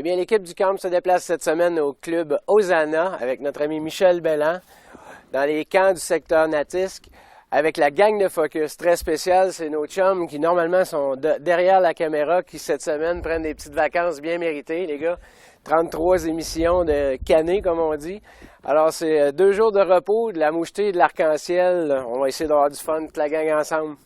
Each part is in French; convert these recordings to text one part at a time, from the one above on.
bien, l'équipe du camp se déplace cette semaine au club Hosanna avec notre ami Michel Belland dans les camps du secteur Natisque avec la gang de Focus. Très spécial, c'est nos chums qui normalement sont derrière la caméra qui cette semaine prennent des petites vacances bien méritées, les gars. 33 émissions de cané, comme on dit. Alors, c'est 2 jours de repos, de la moucheté, de l'arc-en-ciel. On va essayer d'avoir du fun, toute la gang ensemble.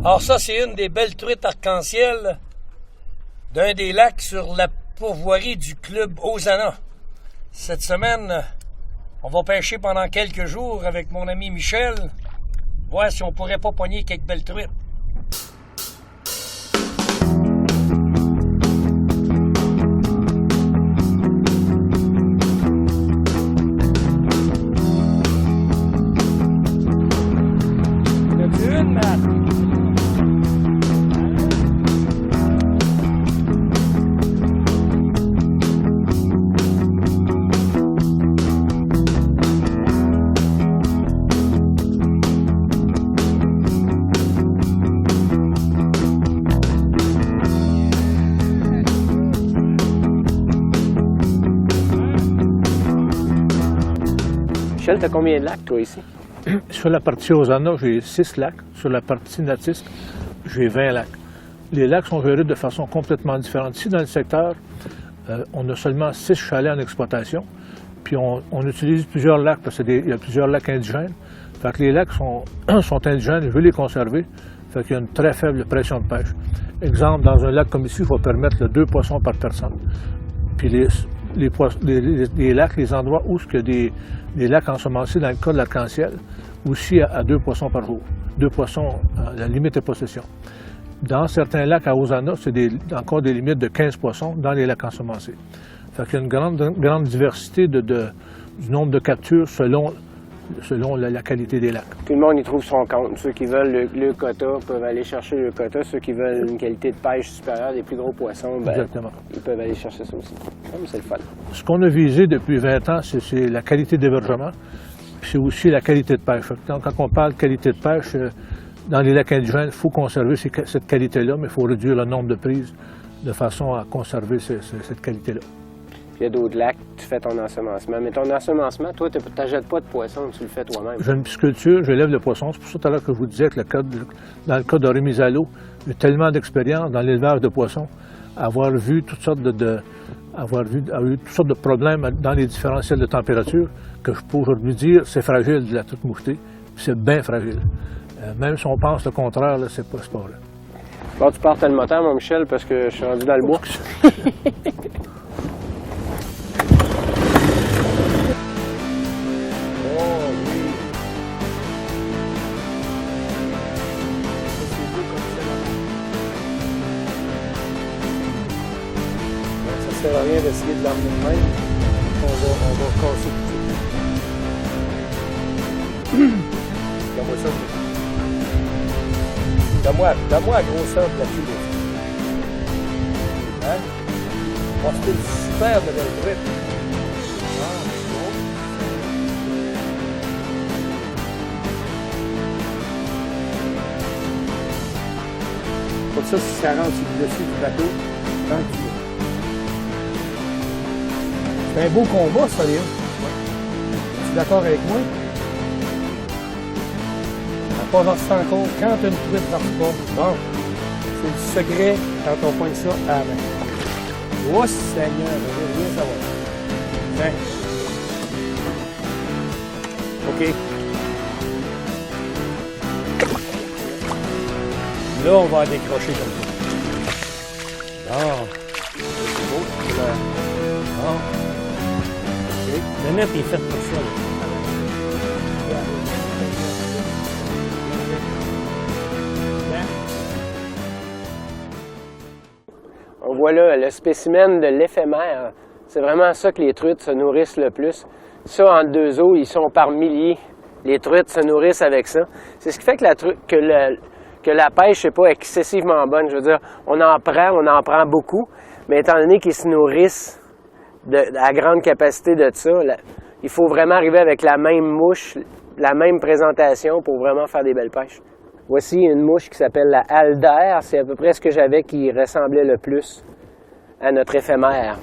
Alors ça, c'est une des belles truites arc-en-ciel d'un des lacs sur la pourvoirie du club Hosanna. Cette semaine, on va pêcher pendant quelques jours avec mon ami Michel, voir si on pourrait pas pogner quelques belles truites. Une, Matt? Michel, t'as combien de lacs, toi, ici? Sur la partie Hosanna, j'ai 6 lacs. Sur la partie Natisque, j'ai 20 lacs. Les lacs sont gérés de façon complètement différente. Ici, dans le secteur, on a seulement 6 chalets en exploitation. Puis on utilise plusieurs lacs parce qu'il y a plusieurs lacs indigènes. Fait que les lacs sont indigènes, je veux les conserver. Fait qu'il y a une très faible pression de pêche. Exemple, dans un lac comme ici, il faut permettre 2 poissons par personne. Puis les lacs, les endroits où il y a des lacs ensemencés, dans le cas de l'arc-en-ciel, aussi à 2 poissons par jour. 2 poissons à la limite de possession. Dans certains lacs à Hosanna, c'est encore des limites de 15 poissons dans les lacs ensemencés. Fait qu'il y a une grande diversité du nombre de captures selon la qualité des lacs. Tout le monde y trouve son compte. Ceux qui veulent le quota peuvent aller chercher le quota. Ceux qui veulent une qualité de pêche supérieure, des plus gros poissons, exactement, ils peuvent aller chercher ça aussi. C'est le fun. Ce qu'on a visé depuis 20 ans, c'est la qualité d'hébergement, puis c'est aussi la qualité de pêche. Quand on parle de qualité de pêche, dans les lacs indigènes, il faut conserver cette qualité-là, mais il faut réduire le nombre de prises de façon à conserver cette qualité-là. Il y a d'autres lacs, tu fais ton ensemencement. Mais ton ensemencement, toi, tu n'achètes pas de poisson, tu le fais toi-même. J'ai une pisciculture, j'élève le poisson. C'est pour ça tout à l'heure que je vous disais que dans le cas de Rémi Zalo, j'ai tellement d'expérience dans l'élevage de poissons, avoir vu toutes sortes avoir eu toutes sortes de problèmes dans les différentiels de température, que je peux aujourd'hui dire c'est fragile de la toute mouchetée, c'est bien fragile. Même si on pense le contraire, c'est pas vrai. Bon, tu partes le moteur, mon Michel, parce que je suis rendu dans le bois. Ça sert à rien d'essayer de l'emmener de même. On va casser tout de suite. Donne-moi ça. Donne-moi la grosseur de la cuve. Hein? Oh, c'était une super de belle truite. Pour ça, si ça rentre sur le dessus du bateau, tranquille. C'est un beau combat, ça, Léo. Tu es d'accord avec moi? Elle pas versé encore. Quand une truite ne marche pas, bon, c'est du secret quand on pointe ça à la main. Oh Seigneur, je veux rien savoir. Tiens. OK. Là, on va décrocher comme ça. Bon. C'est beau. Bon. OK. Le net est fait pour ça, là. On voit là le spécimen de l'éphémère. C'est vraiment ça que les truites se nourrissent le plus. Ça, entre deux eaux, ils sont par milliers. Les truites se nourrissent avec ça. C'est ce qui fait que la pêche n'est pas excessivement bonne. Je veux dire, on en prend beaucoup, mais étant donné qu'ils se nourrissent à grande capacité de ça, il faut vraiment arriver avec la même mouche, la même présentation pour vraiment faire des belles pêches. Voici une mouche qui s'appelle la Alder. C'est à peu près ce que j'avais qui ressemblait le plus à notre éphémère.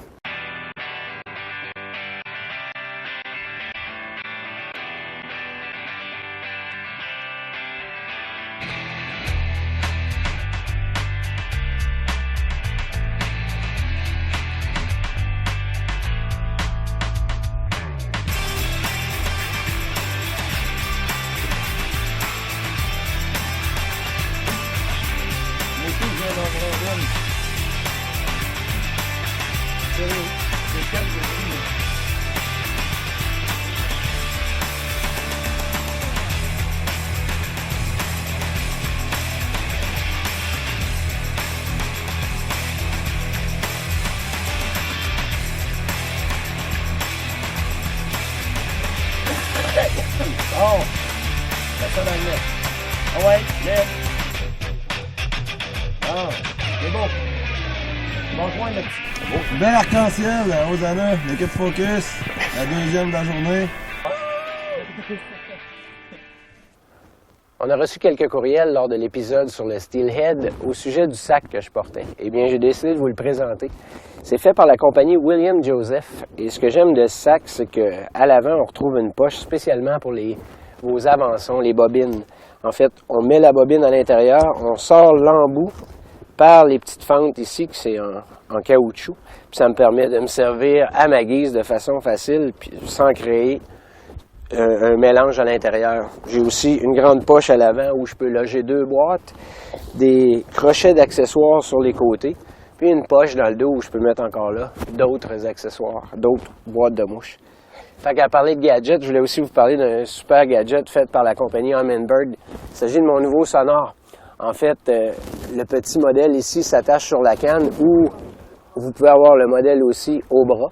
Oh! Mets ça dans le net. Ah ouais, net. Ah, c'est bon. Bon coin, le petit. Bel arc-en-ciel, Hosanna, l'équipe Focus, la deuxième de la journée. On a reçu quelques courriels lors de l'épisode sur le Steelhead au sujet du sac que je portais. Eh bien, j'ai décidé de vous le présenter. C'est fait par la compagnie William Joseph. Et ce que j'aime de ce sac, c'est qu'à l'avant, on retrouve une poche spécialement pour vos avançons, les bobines. En fait, on met la bobine à l'intérieur, on sort l'embout par les petites fentes ici, qui c'est en caoutchouc. Puis ça me permet de me servir à ma guise de façon facile, puis sans créer un mélange à l'intérieur. J'ai aussi une grande poche à l'avant où je peux loger 2 boîtes, des crochets d'accessoires sur les côtés, puis une poche dans le dos où je peux mettre encore là d'autres accessoires, d'autres boîtes de mouches. Fait qu'à parler de gadgets, je voulais aussi vous parler d'un super gadget fait par la compagnie Humminbird. Il s'agit de mon nouveau sonore. En fait, le petit modèle ici s'attache sur la canne ou vous pouvez avoir le modèle aussi au bras.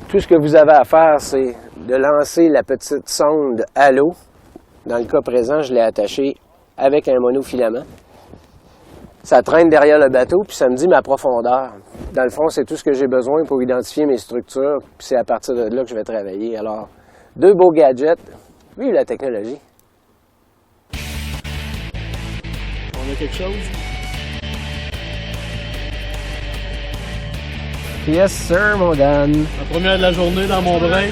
Tout ce que vous avez à faire, c'est de lancer la petite sonde à l'eau. Dans le cas présent, je l'ai attaché avec un monofilament. Ça traîne derrière le bateau, puis ça me dit ma profondeur. Dans le fond, c'est tout ce que j'ai besoin pour identifier mes structures, puis c'est à partir de là que je vais travailler. Alors, 2 beaux gadgets. Vive la technologie! On a quelque chose? Yes, sir, mon Dan. La première de la journée dans mon brin.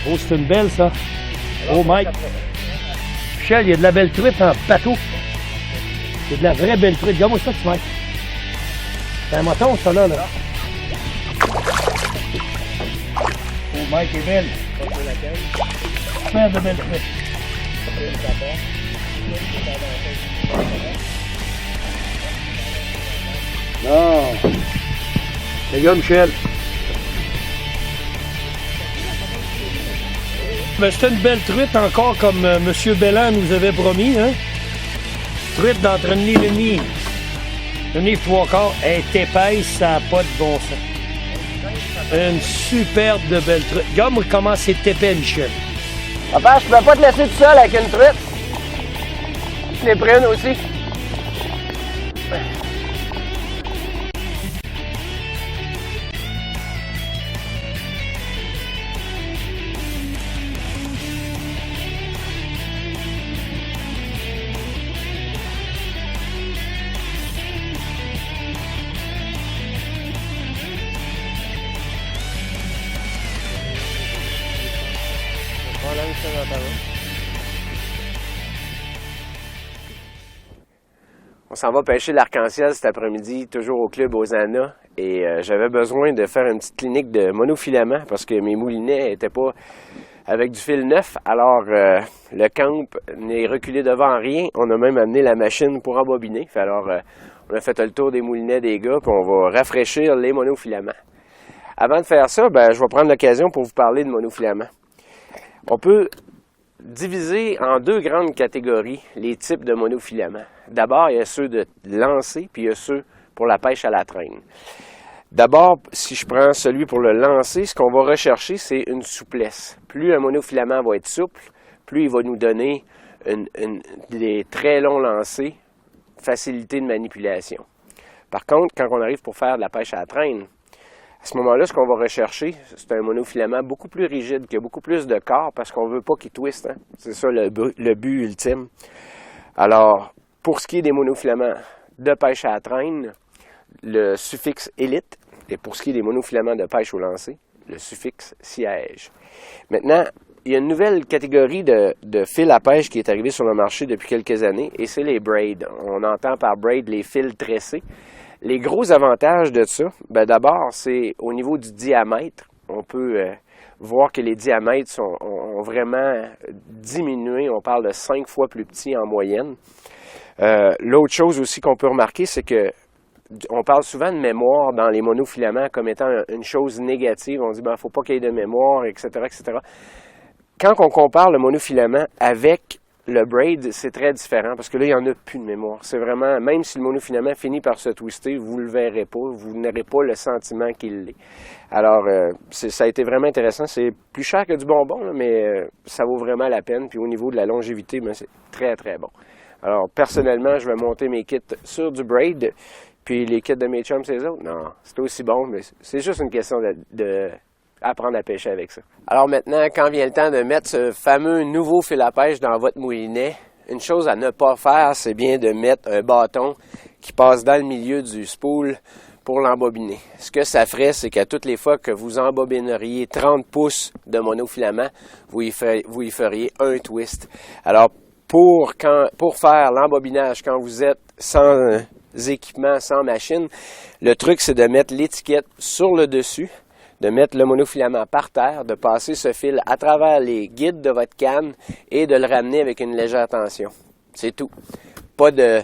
Oh, c'est une belle, ça. Oh, Mike. Michel, il y a de la belle truite en bateau. Il y a de la vraie belle truite. Regarde-moi ça, tu Mike. C'est un moton, ça, là. Oh, Mike est belle. Super de belle truite. Non. Les gars, Michel. Ben, c'est une belle truite encore comme M. Belland nous avait promis. Hein? Truite d'entre une livre et demie. Une livre 3/4. Elle est épaisse, ça n'a pas de bon sens. Une superbe de belle truite. Regarde comment c'est épais, Michel. Papa, je peux pas te laisser tout seul avec une truite. Je l'ai pris une aussi. On s'en va pêcher l'arc-en-ciel cet après-midi, toujours au club Hosanna. Et j'avais besoin de faire une petite clinique de monofilament parce que mes moulinets n'étaient pas avec du fil neuf. Alors, le camp n'est reculé devant rien. On a même amené la machine pour embobiner. Alors, on a fait le tour des moulinets des gars, puis on va rafraîchir les monofilaments. Avant de faire ça, je vais prendre l'occasion pour vous parler de monofilaments. On peut diviser en deux grandes catégories les types de monofilaments. D'abord, il y a ceux de lancer, puis il y a ceux pour la pêche à la traîne. D'abord, si je prends celui pour le lancer, ce qu'on va rechercher, c'est une souplesse. Plus un monofilament va être souple, plus il va nous donner des très longs lancers, facilité de manipulation. Par contre, quand on arrive pour faire de la pêche à la traîne, à ce moment-là, ce qu'on va rechercher, c'est un monofilament beaucoup plus rigide, qui a beaucoup plus de corps, parce qu'on ne veut pas qu'il twiste. Hein? C'est ça le but ultime. Alors, pour ce qui est des monofilaments de pêche à la traîne, le suffixe élite, et pour ce qui est des monofilaments de pêche au lancer, le suffixe siège. Maintenant, il y a une nouvelle catégorie de fils à pêche qui est arrivée sur le marché depuis quelques années, et c'est les braids. On entend par braid les fils tressés. Les gros avantages de ça, d'abord, c'est au niveau du diamètre. On peut voir que les diamètres ont vraiment diminué. On parle de 5 fois plus petits en moyenne. L'autre chose aussi qu'on peut remarquer, c'est que on parle souvent de mémoire dans les monofilaments comme étant une chose négative. On dit, il ne faut pas qu'il y ait de mémoire, etc., etc. Quand on compare le monofilament avec le braid, c'est très différent parce que là, il n'y en a plus de mémoire. C'est vraiment, même si le monofilament finit par se twister, vous ne le verrez pas, vous n'aurez pas le sentiment qu'il l'est. Alors, ça a été vraiment intéressant. C'est plus cher que du bonbon, là, mais ça vaut vraiment la peine. Puis au niveau de la longévité, c'est très, très bon. Alors, personnellement, je vais monter mes kits sur du braid, puis les kits de mes chums, c'est les autres. Non, c'est aussi bon, mais c'est juste une question de apprendre à pêcher avec ça. Alors maintenant, quand vient le temps de mettre ce fameux nouveau fil à pêche dans votre moulinet, une chose à ne pas faire, c'est bien de mettre un bâton qui passe dans le milieu du spool pour l'embobiner. Ce que ça ferait, c'est qu'à toutes les fois que vous embobineriez 30 pouces de monofilament, vous y feriez un twist. Alors, pour faire l'embobinage, quand vous êtes sans équipement, sans machine, le truc, c'est de mettre l'étiquette sur le dessus, de mettre le monofilament par terre, de passer ce fil à travers les guides de votre canne et de le ramener avec une légère tension. C'est tout. Pas de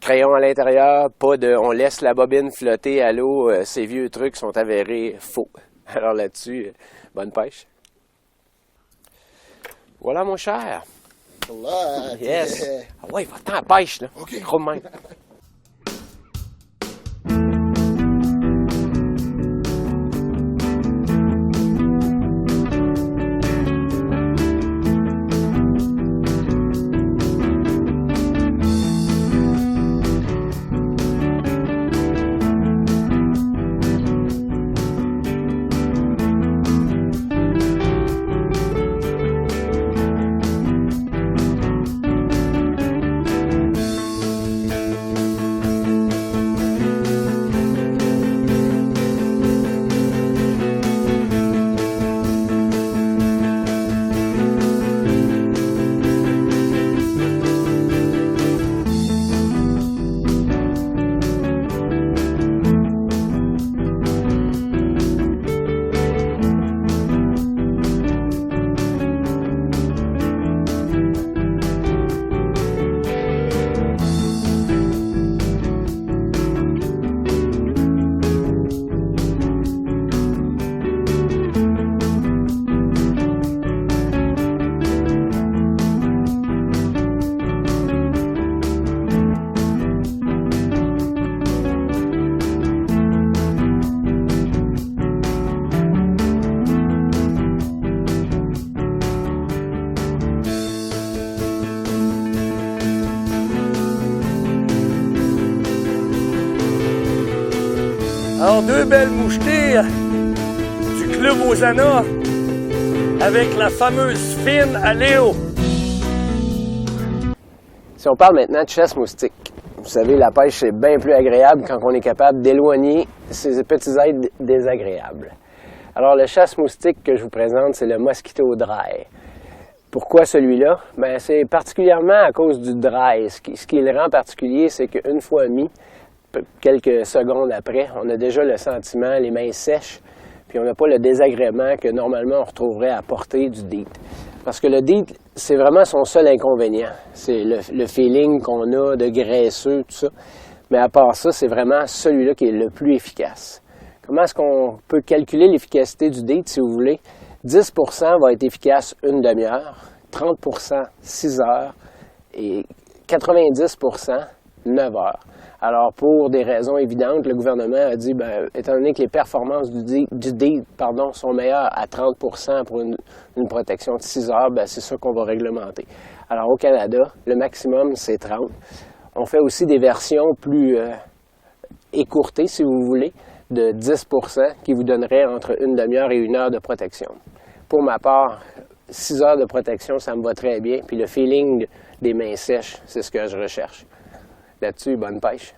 crayon à l'intérieur, pas de on laisse la bobine flotter à l'eau. Ces vieux trucs sont avérés faux. Alors là-dessus, bonne pêche. Voilà mon cher. Voilà. Yes. Ah ouais, va-t'en à pêche, là. OK. Gros de même. Alors, deux belles mouchetées du club Hosanna avec la fameuse fine à Léo. Si on parle maintenant de chasse moustique, vous savez, la pêche, c'est bien plus agréable quand on est capable d'éloigner ces petits êtres désagréables. Alors, le chasse moustique que je vous présente, c'est le Mosquito Dry. Pourquoi celui-là? Ben, c'est particulièrement à cause du dry. Ce qui le rend particulier, c'est qu'une fois mis, quelques secondes après, on a déjà le sentiment, les mains sèches, puis on n'a pas le désagrément que normalement on retrouverait à portée du DEET. Parce que le DEET, c'est vraiment son seul inconvénient. C'est le feeling qu'on a de graisseux, tout ça. Mais à part ça, c'est vraiment celui-là qui est le plus efficace. Comment est-ce qu'on peut calculer l'efficacité du DEET, si vous voulez? 10 va être efficace une demi-heure, 30 6 heures et 90 9 heures. Alors, pour des raisons évidentes, le gouvernement a dit, bien, étant donné que les performances du DEET sont meilleures à 30 pour une protection de 6 heures, bien, c'est ça qu'on va réglementer. Alors, au Canada, le maximum, c'est 30. On fait aussi des versions plus écourtées, si vous voulez, de 10 qui vous donneraient entre une demi-heure et 1 heure de protection. Pour ma part, 6 heures de protection, ça me va très bien. Puis le feeling des mains sèches, c'est ce que je recherche. Là-dessus, bonne pêche.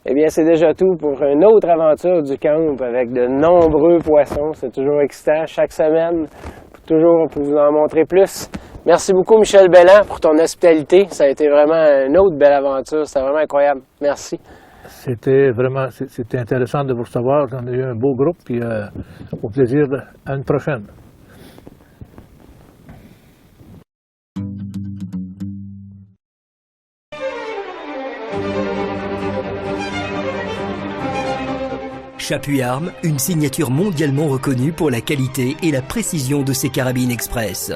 Eh bien, c'est déjà tout pour une autre aventure du camp avec de nombreux poissons. C'est toujours excitant chaque semaine, toujours pour vous en montrer plus. Merci beaucoup, Michel Belland, pour ton hospitalité. Ça a été vraiment une autre belle aventure. C'était vraiment incroyable. Merci. C'était intéressant de vous recevoir. On a eu un beau groupe, puis au plaisir à une prochaine. Chapuis-Armes, une signature mondialement reconnue pour la qualité et la précision de ses carabines express.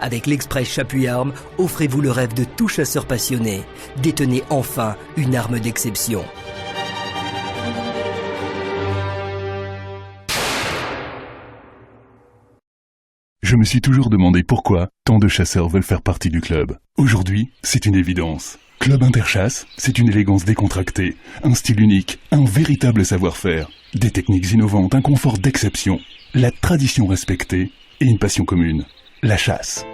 Avec l'Express Chapuis-Armes, offrez-vous le rêve de tout chasseur passionné. Détenez enfin une arme d'exception. Je me suis toujours demandé pourquoi tant de chasseurs veulent faire partie du club. Aujourd'hui, c'est une évidence. Club Interchasse, c'est une élégance décontractée, un style unique, un véritable savoir-faire, des techniques innovantes, un confort d'exception, la tradition respectée et une passion commune, la chasse.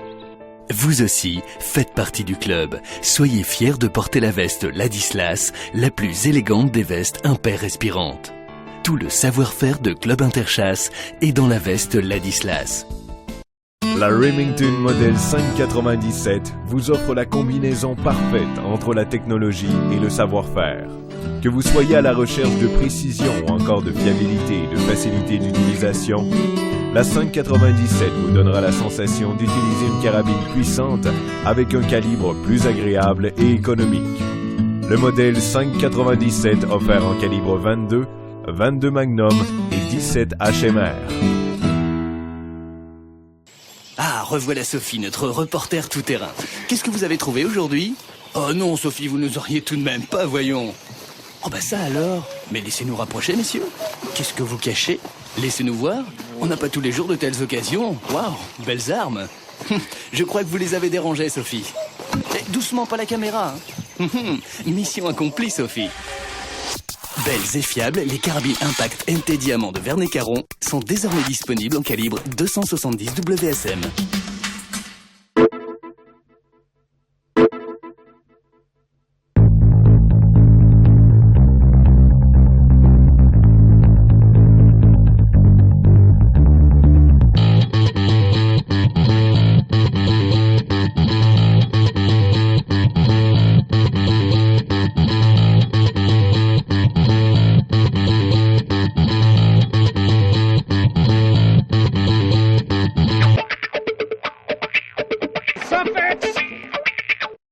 Vous aussi, faites partie du club. Soyez fiers de porter la veste Ladislas, la plus élégante des vestes impair respirantes. Tout le savoir-faire de Club Interchasse est dans la veste Ladislas. La Remington modèle 597 vous offre la combinaison parfaite entre la technologie et le savoir-faire. Que vous soyez à la recherche de précision ou encore de fiabilité et de facilité d'utilisation, la 597 vous donnera la sensation d'utiliser une carabine puissante avec un calibre plus agréable et économique. le modèle 597 offert en calibre 22, 22 Magnum et 17 HMR. Ah, revoilà Sophie, notre reporter tout-terrain. Qu'est-ce que vous avez trouvé aujourd'hui? Oh non, Sophie, vous nous auriez tout de même pas, voyons. Oh bah ça alors. Mais laissez-nous rapprocher, messieurs. Qu'est-ce que vous cachez? Laissez-nous voir. On n'a pas tous les jours de telles occasions. Waouh, belles armes. Je crois que vous les avez dérangées, Sophie. Eh, doucement, pas la caméra. Mission accomplie, Sophie. Belles et fiables, les carabines Impact MT Diamant de Vernet-Caron sont désormais disponibles en calibre 270 WSM.